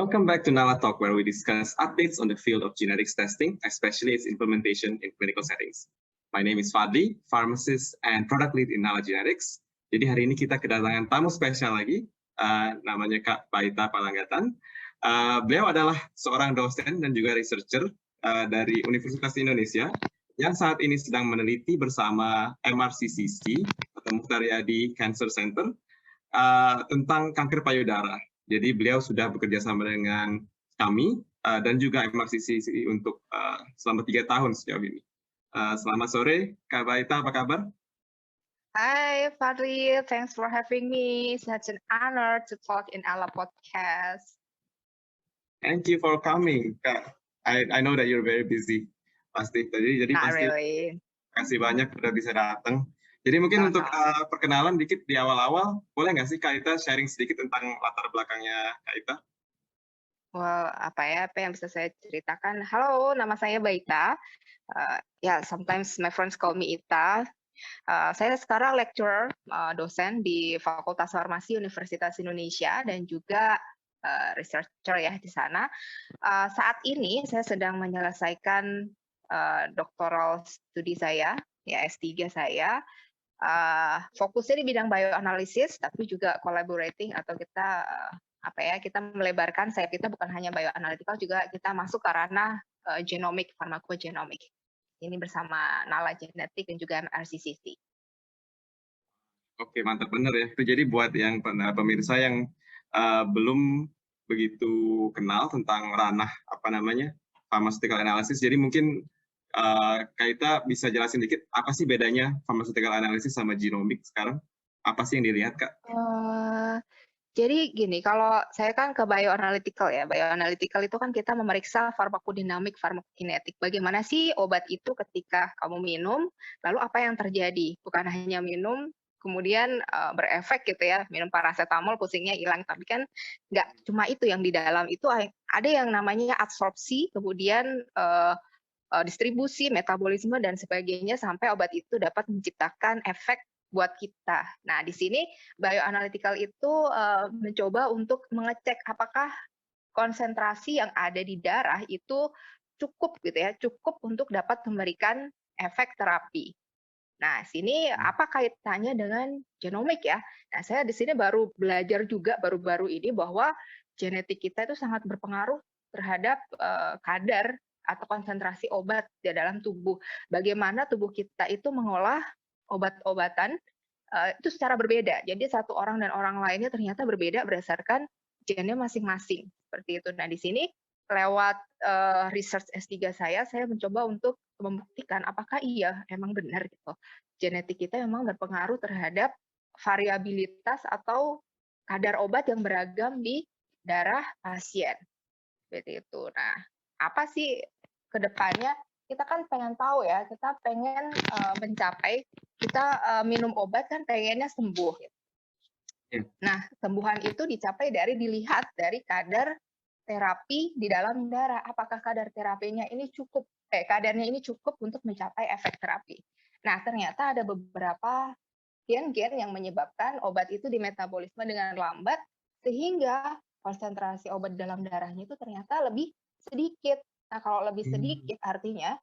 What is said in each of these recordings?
Welcome back to Nala Talk, where we discuss updates on the field of genetics testing, especially its implementation in clinical settings. My name is Fadli, pharmacist and product lead in Nala Genetics. Jadi hari ini kita kedatangan tamu spesial lagi, namanya Kak Baita Palanggatan. Beliau adalah seorang dosen dan juga researcher dari Universitas Indonesia yang saat ini sedang meneliti bersama MRCCC atau Mukhtar Yadi Cancer Center tentang kanker payudara. Jadi beliau sudah bekerja sama dengan kami dan juga MRCCC untuk selama 3 tahun sejauh ini. Selamat sore, Kak Baita, apa kabar? Hi, Fadli. Thanks for having me. Such an honor to talk in Ala podcast. Thank you for coming, Kak. I know that you're very busy. Pasti. Jadi Not pasti. really. Kasih banyak udah bisa datang. Jadi mungkin untuk perkenalan dikit di awal-awal, boleh nggak sih Kak Ita sharing sedikit tentang latar belakangnya Kak Ita? Well, apa yang bisa saya ceritakan? Halo, nama saya Baita. Sometimes my friends call me Ita. Saya sekarang lecturer, dosen di Fakultas Farmasi Universitas Indonesia dan juga researcher ya di sana. Saat ini saya sedang menyelesaikan doktoral studi saya, ya S3 saya. Fokusnya di bidang bioanalisis, tapi juga collaborating atau kita kita melebarkan sayap kita bukan hanya bioanalytical, juga kita masuk ke ranah genomic, farmakogenomik. Ini bersama Nala Genetik dan juga MRCCC. Oke, mantap bener ya. Itu jadi buat yang pemirsa yang belum begitu kenal tentang ranah pharmaceutical analysis. Jadi mungkin Kak Ita bisa jelasin dikit apa sih bedanya pharmaceutical analysis sama genomic sekarang? Apa sih yang dilihat, Kak? Jadi gini, kalau saya kan ke bioanalytical ya. Bioanalytical itu kan kita memeriksa farmakodinamik, farmakokinetik. Bagaimana sih obat itu ketika kamu minum, lalu apa yang terjadi? Bukan hanya minum, kemudian berefek gitu ya, minum paracetamol pusingnya hilang. Tapi kan nggak cuma itu yang di dalam itu ada yang namanya absorpsi, kemudian distribusi, metabolisme, dan sebagainya sampai obat itu dapat menciptakan efek buat kita. Nah, di sini bioanalytical itu mencoba untuk mengecek apakah konsentrasi yang ada di darah itu cukup gitu ya, cukup untuk dapat memberikan efek terapi. Nah, sini apa kaitannya dengan genomik ya? Nah, saya di sini baru belajar juga baru-baru ini bahwa genetik kita itu sangat berpengaruh terhadap kadar atau konsentrasi obat di dalam tubuh. Bagaimana tubuh kita itu mengolah obat-obatan itu secara berbeda. Jadi satu orang dan orang lainnya ternyata berbeda berdasarkan gennya masing-masing. Seperti itu. Nah, di sini lewat research S3 saya mencoba untuk membuktikan apakah iya emang benar gitu. Genetik kita memang berpengaruh terhadap variabilitas atau kadar obat yang beragam di darah pasien. Seperti itu. Nah, apa sih ke depannya? Kita kan pengen tahu ya, kita pengen mencapai, kita minum obat kan pengennya sembuh. Nah, kesembuhan itu dicapai dilihat dari kadar terapi di dalam darah. Apakah kadar terapinya ini cukup, kadarnya ini cukup untuk mencapai efek terapi. Nah, ternyata ada beberapa gen-gen yang menyebabkan obat itu dimetabolisme dengan lambat, sehingga konsentrasi obat dalam darahnya itu ternyata lebih sedikit. Nah, kalau lebih sedikit artinya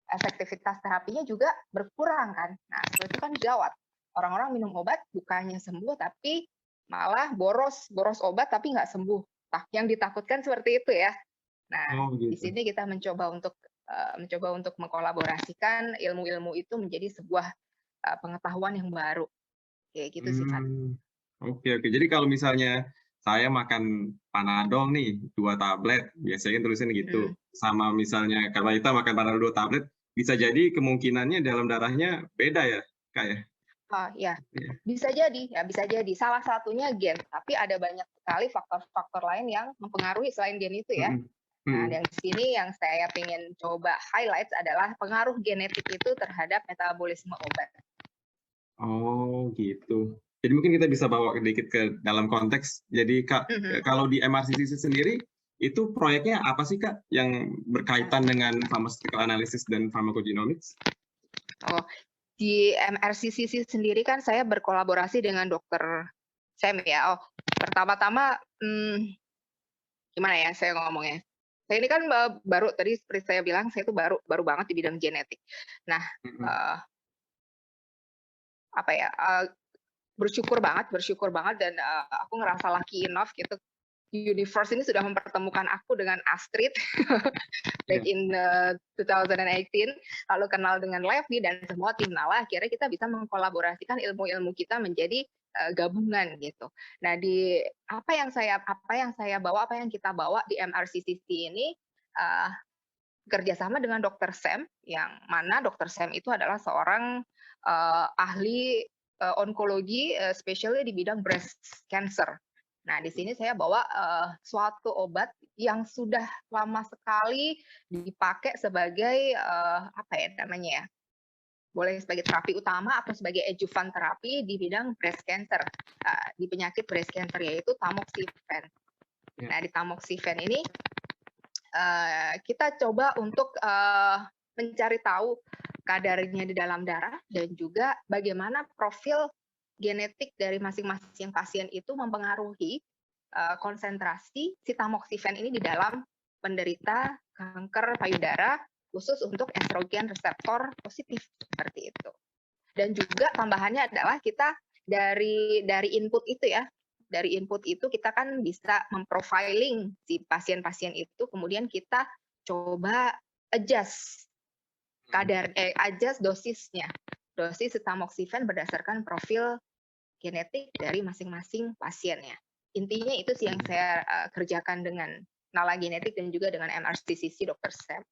efektivitas terapinya juga berkurang kan. Nah, itu kan gawat. Orang-orang minum obat bukannya sembuh, tapi malah boros obat tapi nggak sembuh. Nah, yang ditakutkan seperti itu ya. Nah, gitu. Di sini kita mencoba untuk mengkolaborasikan ilmu-ilmu itu menjadi sebuah pengetahuan yang baru. Kayak gitu sih, Fat. Oke. Jadi kalau misalnya saya makan Panadol nih 2 tablet, biasanya tulisin gitu. Sama misalnya Kak Baita makan Panadol 2 tablet, bisa jadi kemungkinannya dalam darahnya beda ya, Kak ya? Oh ya, bisa jadi. Salah satunya gen, tapi ada banyak sekali faktor-faktor lain yang mempengaruhi selain gen itu ya. Nah, dan di sini yang saya ingin coba highlight adalah pengaruh genetik itu terhadap metabolisme obat. Oh gitu. Jadi mungkin kita bisa bawa sedikit ke dalam konteks. Jadi Kak, kalau di MRCCC sendiri, itu proyeknya apa sih Kak yang berkaitan dengan pharmaceutical analysis dan pharmacogenomics? Oh, di MRCCC sendiri kan saya berkolaborasi dengan Dr. Sam ya. Pertama-tama gimana ya saya ngomongnya? Saya ini kan baru tadi seperti saya bilang, saya itu baru banget di bidang genetik. Nah, Mhm. eee, apa ya, bersyukur banget dan, aku ngerasa lucky enough gitu, universe ini sudah mempertemukan aku dengan Astrid back Iya. in, 2018, lalu kenal dengan Levi dan semua tim Nala, akhirnya kita bisa mengkolaborasikan ilmu-ilmu kita menjadi, gabungan gitu. Nah apa yang kita bawa di MRCCC ini, eee, kerjasama dengan Dokter Sam, yang mana Dokter Sam itu adalah seorang, ahli, onkologi, especially di bidang breast cancer. Nah, di sini saya bawa, suatu obat yang sudah lama sekali dipakai sebagai, apa ya namanya ya, boleh sebagai terapi utama atau sebagai adjuvant terapi di bidang breast cancer, di penyakit breast cancer, yaitu tamoxifen. Iya. Nah, di tamoxifen ini kita coba untuk mencari tahu kadarnya di dalam darah dan juga bagaimana profil genetik dari masing-masing pasien itu mempengaruhi konsentrasi si tamoxifen ini di dalam penderita kanker payudara khusus untuk estrogen reseptor positif seperti itu. Dan juga tambahannya adalah kita dari input itu ya, dari input itu kita kan bisa memprofiling si pasien-pasien itu, kemudian kita coba adjust adjust dosisnya. Dosis tamoxifen berdasarkan profil genetik dari masing-masing pasiennya. Intinya itu sih yang saya kerjakan dengan Nala Genetik dan juga dengan MRCCC Dr. Sam.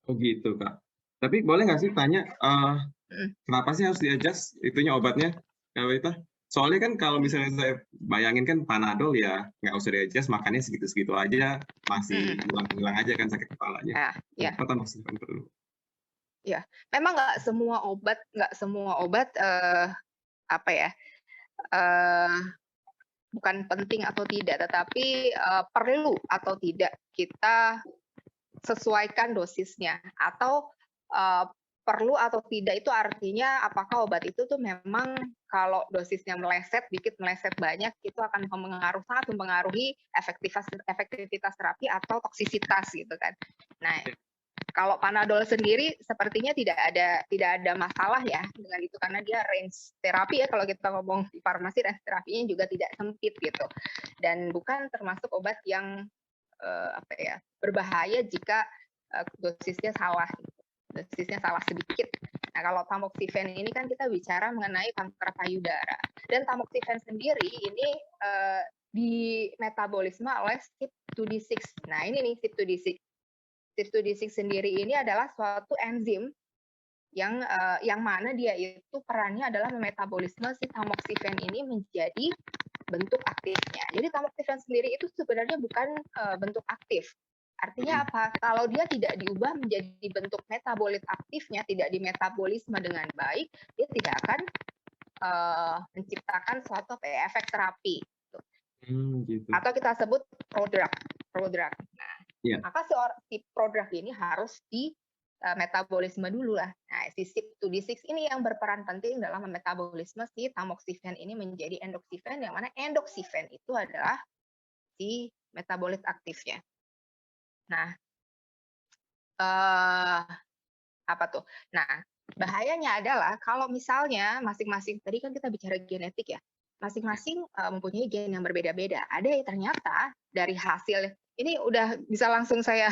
Oh gitu, Kak. Tapi boleh nggak sih tanya, Mm. kenapa sih harus di-adjust itunya obatnya, Kak Wita? Soalnya kan kalau misalnya saya bayangin kan Panadol ya nggak usah di-adjust, makannya segitu-segitu aja, masih Mm. hilang-hilang aja kan sakit kepalanya. Ya. Kenapa tamoxifen perlu? Ya, memang nggak semua obat apa ya, eee, bukan penting atau tidak, tetapi perlu atau tidak kita sesuaikan dosisnya atau perlu atau tidak itu artinya apakah obat itu tuh memang kalau dosisnya meleset dikit, meleset banyak, itu akan sangat mempengaruhi efektivitas terapi atau toksisitas gitu kan. Nah, kalau Panadol sendiri sepertinya tidak ada masalah ya dengan itu karena dia range terapi ya, kalau kita ngomong di farmasi range terapinya juga tidak sempit gitu. Dan bukan termasuk obat yang apa ya, berbahaya jika dosisnya salah gitu. Dosisnya salah sedikit. Nah, kalau tamoxifen ini kan kita bicara mengenai kanker payudara. Dan tamoxifen sendiri ini di metabolisme oleh CYP2D6. Nah, ini nih CYP2D6. CYP2D6 sendiri ini adalah suatu enzim yang mana dia itu perannya adalah memetabolisme si tamoxifen ini menjadi bentuk aktifnya. Jadi tamoxifen sendiri itu sebenarnya bukan bentuk aktif. Artinya apa? Kalau dia tidak diubah menjadi bentuk metabolit aktifnya, tidak dimetabolisme dengan baik, dia tidak akan menciptakan suatu efek terapi. Gitu. Atau kita sebut prodrug. Nah, Iya. maka si prodrug ini harus di metabolisme dulu lah. Nah, si CYP2D6 ini yang berperan penting dalam metabolisme si tamoxifen ini menjadi endoxifen, yang mana endoxifen itu adalah si metabolit aktifnya. Nah, apa tuh? Nah, bahayanya adalah kalau misalnya masing-masing, tadi kan kita bicara genetik ya, masing-masing mempunyai gen yang berbeda-beda. Ada yang ternyata dari hasil, ini udah bisa langsung saya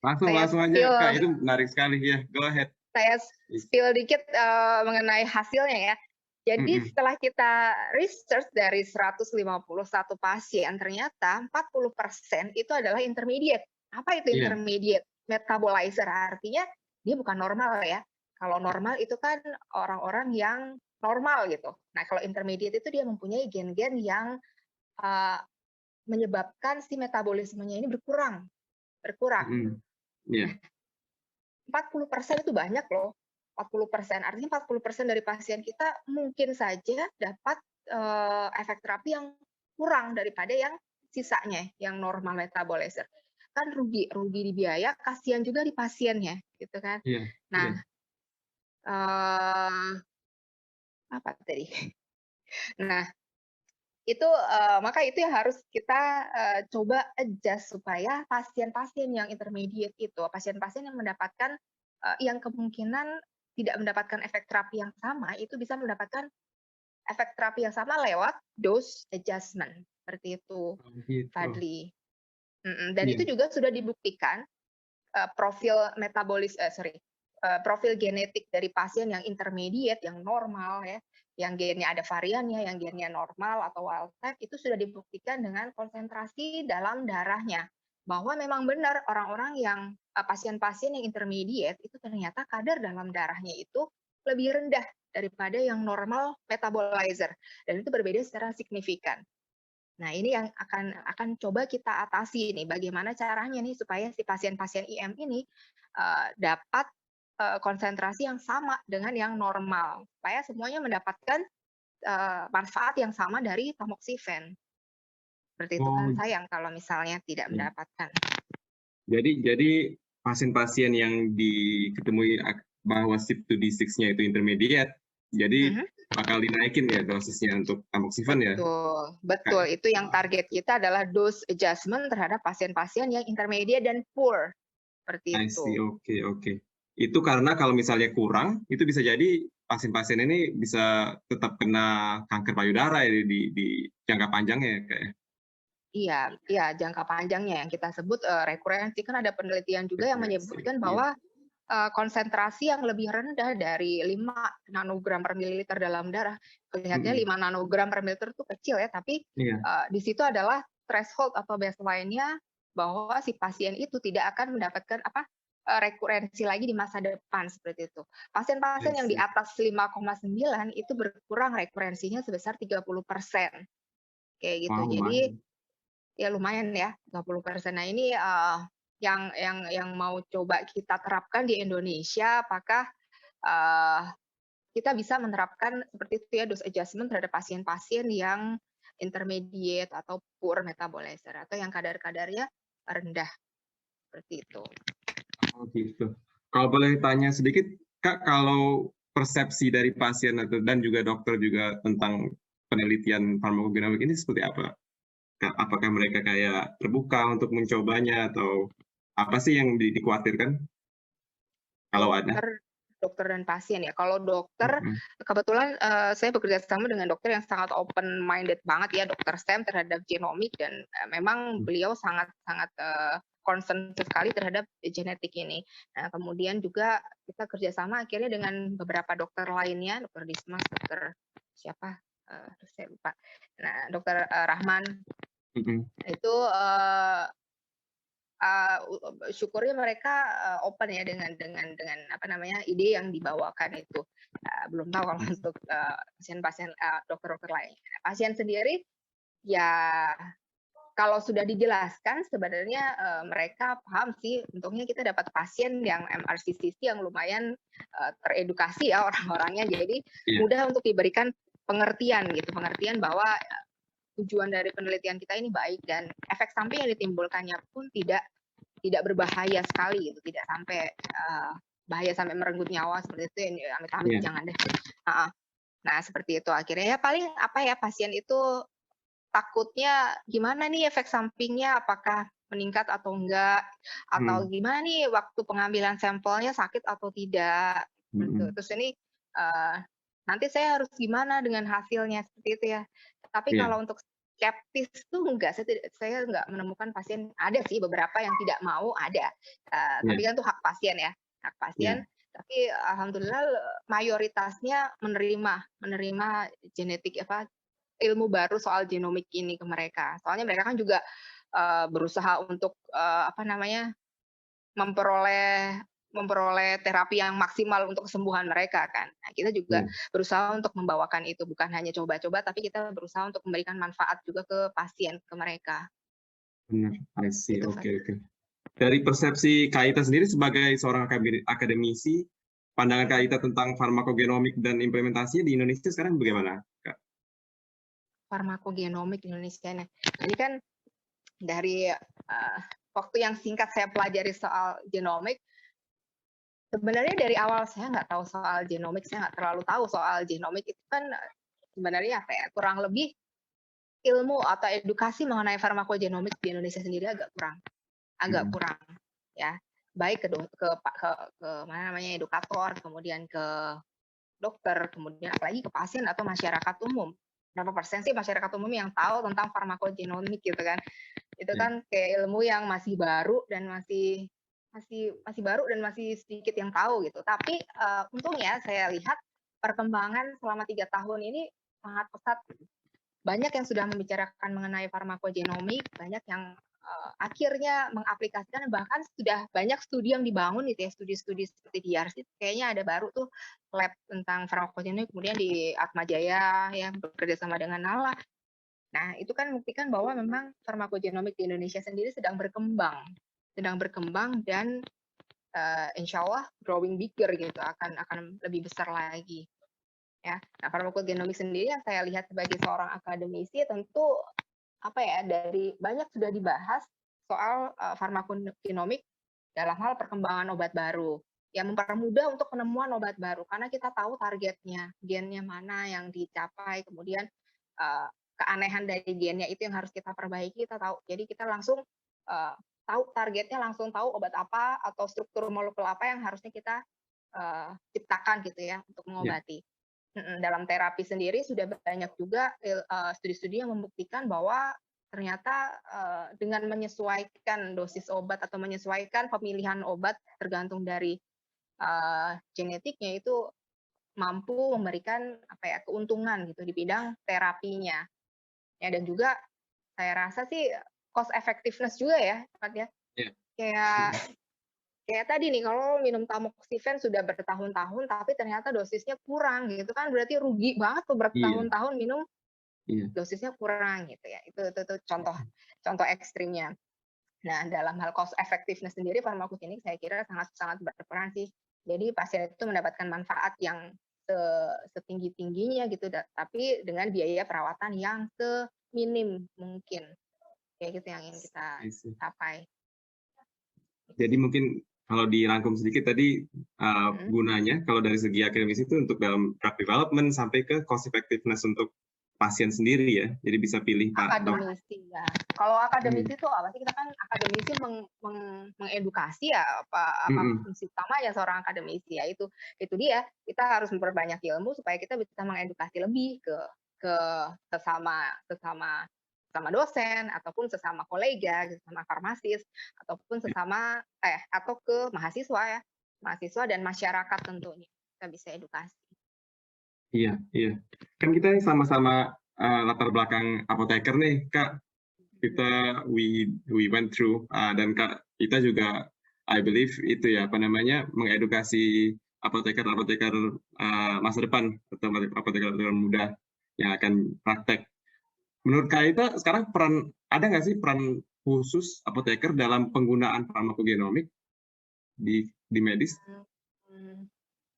Langsung aja, Kak, itu menarik sekali ya. Go ahead. Saya spill dikit mengenai hasilnya ya. Jadi setelah kita research dari 151 pasien, ternyata 40% itu adalah intermediate. Apa itu intermediate? Metabolizer, artinya dia bukan normal ya. Kalau normal itu kan orang-orang yang normal gitu. Nah, kalau intermediate itu dia mempunyai gen-gen yang menyebabkan si metabolismenya ini berkurang. Iya. 40% itu banyak loh. 40%, artinya 40% dari pasien kita mungkin saja dapat efek terapi yang kurang daripada yang sisanya, yang normal metabolizer. Kan rugi di biaya, kasihan juga di pasiennya, gitu kan. Iya. Nah, apa tadi? Nah, Maka itu yang harus kita coba adjust supaya pasien-pasien yang intermediate itu, pasien-pasien yang mendapatkan yang kemungkinan tidak mendapatkan efek terapi yang sama, itu bisa mendapatkan efek terapi yang sama lewat dose adjustment, seperti itu, Oh, gitu. Fadli. Dan Iya. itu juga sudah dibuktikan profil genetik dari pasien yang intermediate, yang normal ya, yang gennya ada variannya, yang gennya normal atau wild type, itu sudah dibuktikan dengan konsentrasi dalam darahnya. Bahwa memang benar orang-orang yang pasien-pasien yang intermediate itu ternyata kadar dalam darahnya itu lebih rendah daripada yang normal metabolizer, dan itu berbeda secara signifikan. Nah, ini yang akan coba kita atasi nih, bagaimana caranya nih supaya si pasien-pasien IM ini dapat konsentrasi yang sama dengan yang normal, supaya semuanya mendapatkan manfaat yang sama dari tamoxifen. Seperti itu Oh, kan sayang kalau misalnya tidak iya. mendapatkan. Jadi pasien-pasien yang diketemui bahwa CYP2D6-nya itu intermediate, jadi Mhm. bakal dinaikin ya dosisnya untuk tamoxifen ya? Betul, betul. Itu yang target kita adalah dose adjustment terhadap pasien-pasien yang intermediate dan poor, seperti I see, itu. oke. Itu karena kalau misalnya kurang, itu bisa jadi pasien-pasien ini bisa tetap kena kanker payudara ya di jangka panjangnya ya, Kak, ya? Iya, iya, jangka panjangnya yang kita sebut rekurensi. Kan ada penelitian juga yang Frekuensi, menyebutkan iya. bahwa konsentrasi yang lebih rendah dari 5 nanogram per mililiter dalam darah. Kelihatannya Mhm, 5 nanogram per mililiter itu kecil ya, tapi iya, di situ adalah threshold atau baseline-nya bahwa si pasien itu tidak akan mendapatkan rekurensi lagi di masa depan, seperti itu. I Pasien-pasien yang di see. atas 5,9 itu berkurang rekurensinya sebesar 30%, kayak gitu. Wow, Jadi lumayan. ya lumayan ya, 30%. Nah ini yang mau coba kita terapkan di Indonesia, apakah uh, kita bisa menerapkan seperti itu ya, dose adjustment terhadap pasien-pasien yang intermediate atau poor metabolizer, atau yang kadar-kadarnya rendah, seperti itu. Oh gitu. Kalau boleh tanya sedikit, Kak, kalau persepsi dari pasien dan juga dokter juga tentang penelitian farmakogenomik ini seperti apa? Apakah mereka kayak terbuka untuk mencobanya atau apa sih yang dikhawatirkan kalau ada? Dokter dokter dan pasien ya. Kalau dokter, Mhm, kebetulan, saya bekerja sama dengan dokter yang sangat open minded banget ya, dokter STEM terhadap genomik, dan, memang beliau sangat sangat, concern sekali terhadap genetik ini. Nah, kemudian juga kita kerjasama akhirnya dengan beberapa dokter lainnya, dokter Dismas, dokter siapa, saya lupa. Nah, dokter, Rahman, mhm, itu, syukurnya mereka open ya dengan apa namanya, ide yang dibawakan itu. Belum tahu kalau untuk pasien-pasien dokter-dokter lain. Pasien sendiri ya kalau sudah dijelaskan sebenarnya mereka paham sih. Untungnya kita dapat pasien yang MRCCC yang lumayan teredukasi ya orang-orangnya, jadi iya, mudah untuk diberikan pengertian gitu, pengertian bahwa tujuan dari penelitian kita ini baik dan efek samping yang ditimbulkannya pun tidak berbahaya sekali gitu, tidak sampai bahaya sampai merenggut nyawa seperti itu, ya amit-amit iya, jangan deh. Nah, seperti itu akhirnya ya paling apa ya, pasien itu takutnya gimana nih efek sampingnya, apakah meningkat atau enggak, atau mhm, gimana nih waktu pengambilan sampelnya sakit atau tidak, gitu. mhm, Terus ini eee, nanti saya harus gimana dengan hasilnya, seperti itu ya. Tapi iya, kalau untuk skeptis tuh enggak, saya enggak menemukan pasien, ada sih beberapa yang tidak mau, ada. iya, Tapi kan itu hak pasien ya, hak pasien, iya, tapi alhamdulillah mayoritasnya menerima genetik ilmu baru soal genomik ini ke mereka. Soalnya mereka kan juga berusaha untuk apa namanya, memperoleh memperoleh terapi yang maksimal untuk kesembuhan mereka kan. Nah, kita juga iya, berusaha untuk membawakan itu, bukan hanya coba-coba, tapi kita berusaha untuk memberikan manfaat juga ke pasien, ke mereka. benar, I see, Gitu, oke, Fat. oke. Dari persepsi Kak Ita sendiri sebagai seorang akademisi, pandangan Kak Ita tentang farmakogenomik dan implementasinya di Indonesia sekarang bagaimana, Kak? Farmakogenomik Indonesia. Nah, ini kan dari waktu yang singkat saya pelajari soal genomik, sebenarnya dari awal saya nggak tahu soal genomik, saya nggak terlalu tahu soal genomik itu kan sebenarnya apa ya, kurang lebih ilmu atau edukasi mengenai farmakogenomik di Indonesia sendiri agak Mm. kurang ya. Baik ke mana namanya edukator, kemudian ke dokter, kemudian apalagi ke pasien atau masyarakat umum. Berapa persen sih masyarakat umum yang tahu tentang farmakogenomik gitu kan? Itu Ya. kan kayak ilmu yang masih baru dan masih baru dan masih sedikit yang tahu gitu. Tapi untungnya saya lihat perkembangan selama 3 tahun ini sangat pesat. Banyak yang sudah membicarakan mengenai farmakogenomik, banyak yang akhirnya mengaplikasikan, bahkan sudah banyak studi yang dibangun gitu ya, studi-studi seperti di DRC, kayaknya ada baru tuh lab tentang farmakogenomik, kemudian di Atma Jaya ya bekerja sama dengan NALA. Nah, itu kan membuktikan bahwa memang farmakogenomik di Indonesia sendiri sedang berkembang dan insya Allah growing bigger gitu, akan lebih besar lagi. Ya, nah farmakogenomik sendiri yang saya lihat sebagai seorang akademisi tentu apa ya dari banyak sudah dibahas soal farmakogenomik dalam hal perkembangan obat baru yang mempermudah untuk penemuan obat baru karena kita tahu targetnya, gennya mana yang dicapai, kemudian uh, keanehan dari gennya itu yang harus kita perbaiki, kita tahu. Jadi kita langsung tahu targetnya, langsung tahu obat apa atau struktur molekul apa yang harusnya kita ciptakan gitu ya untuk Ya. mengobati. Dalam terapi sendiri sudah banyak juga studi-studi yang membuktikan bahwa ternyata dengan menyesuaikan dosis obat atau menyesuaikan pemilihan obat tergantung dari genetiknya itu mampu memberikan apa ya keuntungan gitu di bidang terapinya. Ya dan juga saya rasa sih cost effectiveness juga ya, Pak ya. Ya. Kayak kayak tadi nih kalau minum tamoxifen sudah bertahun-tahun tapi ternyata dosisnya kurang gitu kan berarti rugi banget tuh Iya. bertahun-tahun minum Iya. dosisnya kurang gitu ya. Itu contoh ekstrimnya. Nah, dalam hal cost effectiveness sendiri farmakogenik saya kira sangat berperan sih. Jadi pasien itu mendapatkan manfaat yang setinggi-tingginya gitu tapi dengan biaya perawatan yang seminim mungkin. Kayak gitu yang ingin kita I see. capai. Jadi mungkin kalau dirangkum sedikit tadi gunanya kalau dari segi akademis itu untuk dalam drug development sampai ke cost effectiveness untuk pasien sendiri ya. Jadi bisa pilih Pak dok. Akademisi ya. Kalau akademisi itu apa sih? Kita kan akademisi mengedukasi ya apa fungsi utamanya seorang akademisi ya itu dia kita harus memperbanyak ilmu supaya kita bisa mengedukasi lebih ke sesama dosen ataupun sesama kolega, sesama farmasis ataupun atau ke mahasiswa dan masyarakat tentunya kita bisa edukasi. Iya, iya. Kan kita sama-sama latar belakang apoteker nih, Kak. Kita we went through dan Kak kita juga I believe itu ya apa namanya mengedukasi apoteker masa depan atau apoteker muda yang akan praktek. Menurut Kak Ita sekarang ada nggak sih peran khusus apoteker dalam penggunaan farmakogenomik di medis?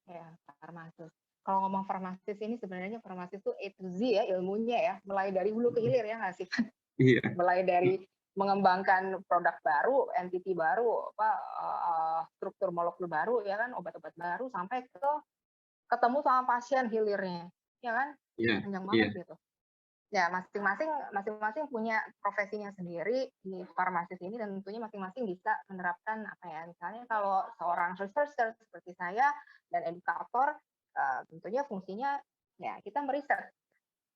Ya, farmasis. Kalau ngomong farmasis ini sebenarnya farmasis itu A to Z ya ilmunya ya, mulai dari hulu ke hilir ya nggak sih? Iya. Mulai dari mengembangkan produk baru, entity baru, struktur molekul baru ya kan, obat-obat baru sampai ke ketemu sama pasien hilirnya, ya kan? Iya. Panjang Iya. banget gitu. Ya, masing-masing punya profesinya sendiri di farmasis ini dan tentunya masing-masing bisa menerapkan apa ya, misalnya kalau seorang researcher seperti saya dan edukator, tentunya fungsinya ya kita meriset.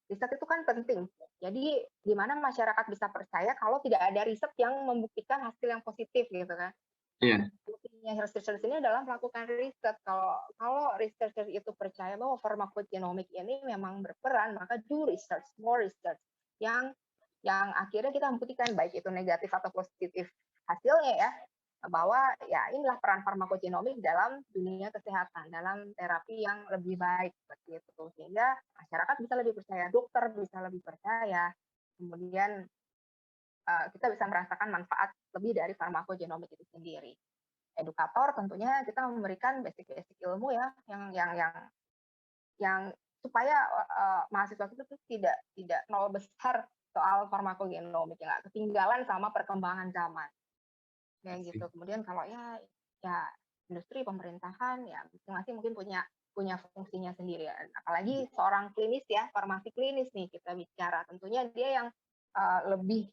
Riset itu kan penting. Jadi di mana masyarakat bisa percaya kalau tidak ada riset yang membuktikan hasil yang positif gitu kan. Iya. Fungsinya researcher ini adalah melakukan riset. Kalau researcher itu percaya bahwa farmakogenomik ini memang berperan, maka do research, more research yang akhirnya kita membuktikan baik itu negatif atau positif hasilnya ya bahwa ya inilah peran farmakogenomik dalam dunia kesehatan, dalam terapi yang lebih baik seperti itu sehingga masyarakat bisa lebih percaya, dokter bisa lebih percaya, kemudian kita bisa merasakan manfaat lebih dari farmakogenomik itu sendiri. Edukator tentunya kita memberikan basic-basic ilmu ya yang supaya mahasiswa kita tuh tidak nol besar soal farmakogenomik ya nggak ketinggalan sama perkembangan zaman kayak gitu. Kemudian kalau ya industri pemerintahan ya masing-masing mungkin punya fungsinya sendiri. Apalagi seorang klinis ya, farmasi klinis nih kita bicara. Tentunya dia yang lebih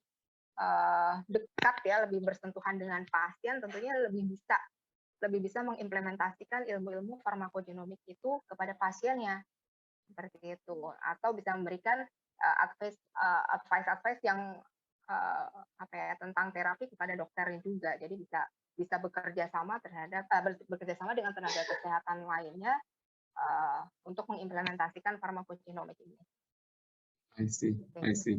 dekat ya, lebih bersentuhan dengan pasien, tentunya lebih bisa mengimplementasikan ilmu-ilmu farmakogenomik itu kepada pasiennya, seperti itu. Atau bisa memberikan advice yang apa ya, tentang terapi kepada dokternya juga. Jadi bisa bekerja sama bekerja sama dengan tenaga kesehatan lainnya untuk mengimplementasikan farmakogenomik ini. I see, I Gitu. see.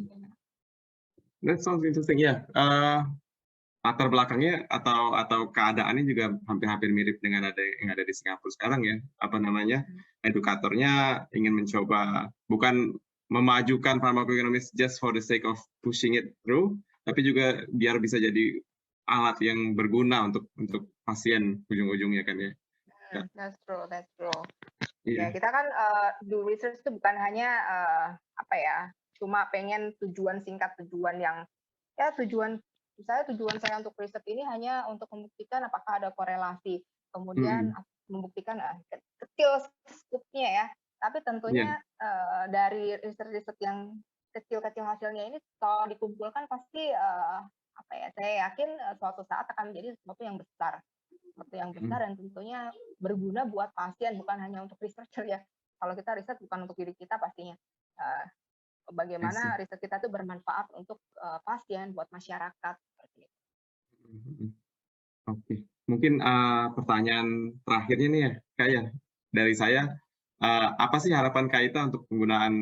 That sounds interesting. Ya, latar belakangnya atau keadaannya juga hampir-hampir mirip dengan yang ada di Singapura sekarang ya. Apa namanya, edukatornya ingin mencoba bukan memajukan farmakogenomics just for the sake of pushing it through, tapi juga biar bisa jadi alat yang berguna untuk pasien ujung-ujungnya kan ya. That's true. Iya. Ya, kita kan do research itu bukan hanya apa ya, cuma pengen tujuan yang ya tujuan saya untuk riset ini hanya untuk membuktikan apakah ada korelasi, kemudian membuktikan kecil skupnya ya. Tapi tentunya dari riset-riset yang kecil-kecil hasilnya ini kalau dikumpulkan pasti apa ya, saya yakin suatu saat akan menjadi sesuatu yang besar. Dan tentunya berguna buat pasien, bukan hanya untuk researcher ya. Kalau kita riset bukan untuk diri kita pastinya. Bagaimana riset kita itu bermanfaat untuk pasien, buat masyarakat. Oke. Mungkin pertanyaan terakhirnya nih ya, Kak ya, dari saya, apa sih harapan Kak Ita untuk penggunaan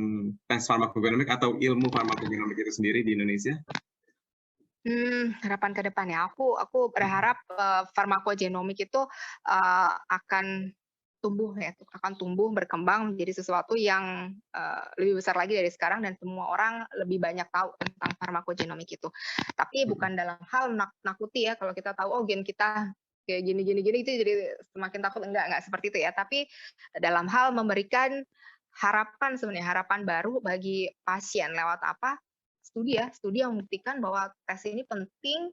tes farmakogenomik atau ilmu farmakogenomik itu sendiri di Indonesia? Harapan ke depannya, aku berharap farmakogenomik itu akan tumbuh berkembang menjadi sesuatu yang lebih besar lagi dari sekarang, dan semua orang lebih banyak tahu tentang farmakogenomik itu. Tapi bukan dalam hal nakuti ya, kalau kita tahu gen kita kayak gini itu jadi semakin takut, enggak seperti itu ya. Tapi dalam hal memberikan harapan baru bagi pasien lewat apa? Studi yang membuktikan bahwa tes ini penting,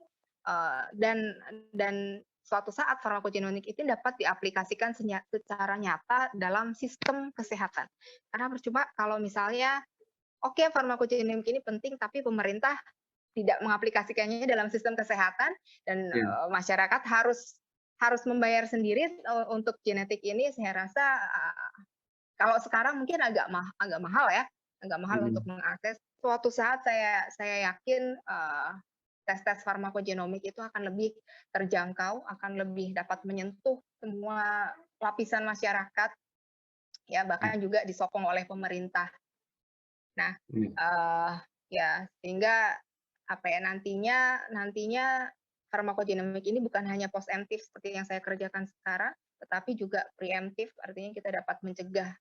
dan suatu saat farmakogenomik itu dapat diaplikasikan secara nyata dalam sistem kesehatan. Karena percuma kalau misalnya farmakogenomik ini penting tapi pemerintah tidak mengaplikasikannya dalam sistem kesehatan, dan masyarakat harus membayar sendiri untuk genetik ini. Saya rasa kalau sekarang mungkin agak mahal ya, untuk mengakses. Suatu saat saya yakin tes farmakogenomik itu akan lebih terjangkau, akan lebih dapat menyentuh semua lapisan masyarakat, ya bahkan juga disokong oleh pemerintah. Nah, ya sehingga apa ya, nantinya farmakogenomik ini bukan hanya posemptif seperti yang saya kerjakan sekarang, tetapi juga preemptif, artinya kita dapat mencegah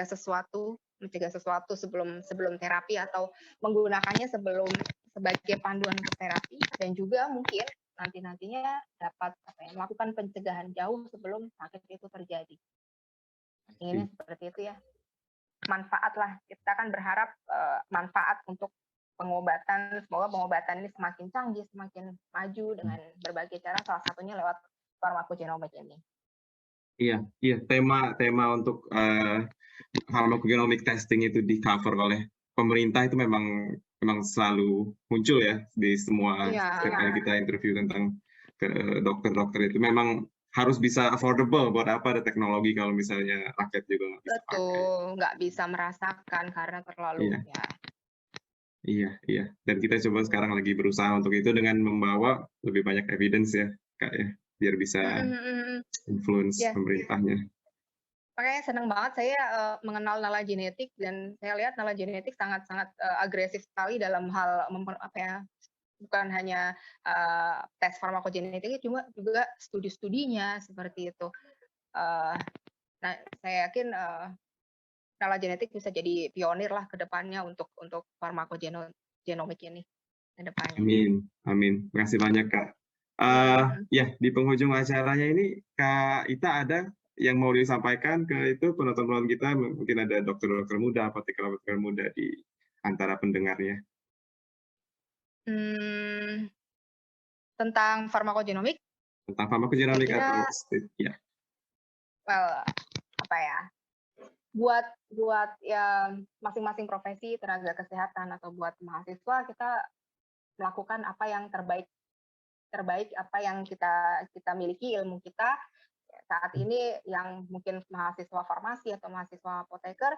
sesuatu sebelum terapi, atau menggunakannya sebagai panduan untuk terapi, dan juga mungkin nantinya dapat melakukan pencegahan jauh sebelum sakit itu terjadi. Ini seperti itu ya. Manfaat lah, kita kan berharap manfaat untuk pengobatan. Semoga pengobatan ini semakin canggih, semakin maju dengan berbagai cara, salah satunya lewat farmakogenomik ini. Iya, tema untuk farmakogenomic testing itu di cover oleh pemerintah itu memang selalu muncul ya di semua setiap kali kita interview tentang dokter-dokter itu. Memang harus bisa affordable, buat apa ada teknologi kalau misalnya rakyat juga nggak bisa pakai. Betul, nggak bisa merasakan karena terlalu Iya. Dan kita coba sekarang lagi berusaha untuk itu dengan membawa lebih banyak evidence ya, Kak ya, biar bisa influence pemerintahnya. Makanya senang banget saya mengenal Nala Genetik, dan saya lihat Nala Genetik sangat-sangat agresif sekali dalam hal bukan hanya tes farmakogenetik, cuma juga studi-studinya seperti itu. Nah, saya yakin Nala Genetik bisa jadi pionir lah ke depannya untuk farmakogenomik ini ke depannya. Amin. Terima kasih banyak, Kak. Ya, di penghujung acaranya ini Kak Ita ada yang mau disampaikan ke penonton-penonton kita? Mungkin ada dokter-dokter muda, apoteker muda di antara pendengarnya. Tentang farmakogenomik? Tentang farmakogenomik atau ya. Well, apa ya? buat ya masing-masing profesi tenaga kesehatan atau buat mahasiswa kita melakukan apa yang terbaik apa yang kita miliki, ilmu kita saat ini, yang mungkin mahasiswa farmasi atau mahasiswa apoteker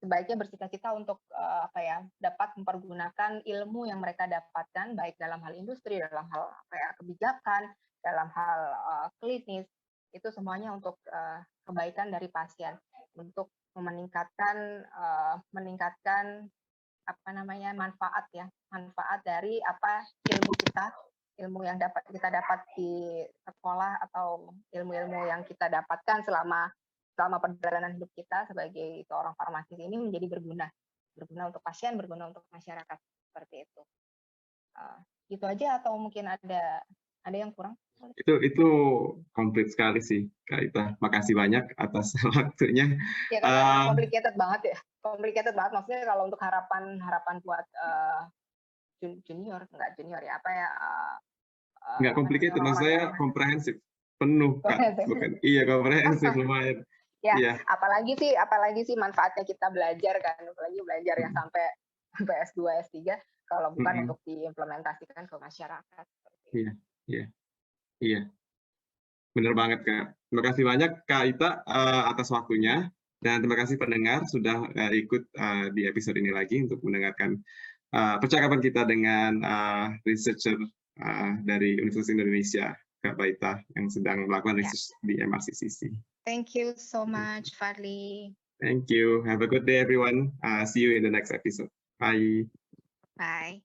sebaiknya bercita-cita untuk dapat mempergunakan ilmu yang mereka dapatkan baik dalam hal industri, dalam hal kebijakan, dalam hal klinis, itu semuanya untuk kebaikan dari pasien, untuk meningkatkan manfaat dari ilmu yang kita dapat di sekolah atau ilmu-ilmu yang kita dapatkan selama perjalanan hidup kita sebagai seorang farmasis ini menjadi berguna untuk pasien, berguna untuk masyarakat, seperti itu. Gitu aja, atau mungkin ada yang kurang? Itu komplit sekali sih, Kak Ita. Makasih banyak atas waktunya. Ya kan, complicated banget. Maksudnya kalau untuk harapan buat junior ya, nggak complicated, maksud saya komprehensif, penuh, Kak. Bukan, iya, komprehensif lumayan. Ya, iya. apalagi sih manfaatnya kita belajar kan, apalagi belajar yang sampai S2, S3, kalau bukan untuk diimplementasikan ke masyarakat. Iya. Benar banget, Kak. Terima kasih banyak, Kak Ita, atas waktunya. Dan terima kasih pendengar sudah ikut di episode ini lagi untuk mendengarkan percakapan kita dengan researcher dari Universitas Indonesia, Kak Baita, yang sedang melakukan research di MRCCC. Thank you so much, Fadli. Thank you. Have a good day, everyone. See you in the next episode. Bye. Bye.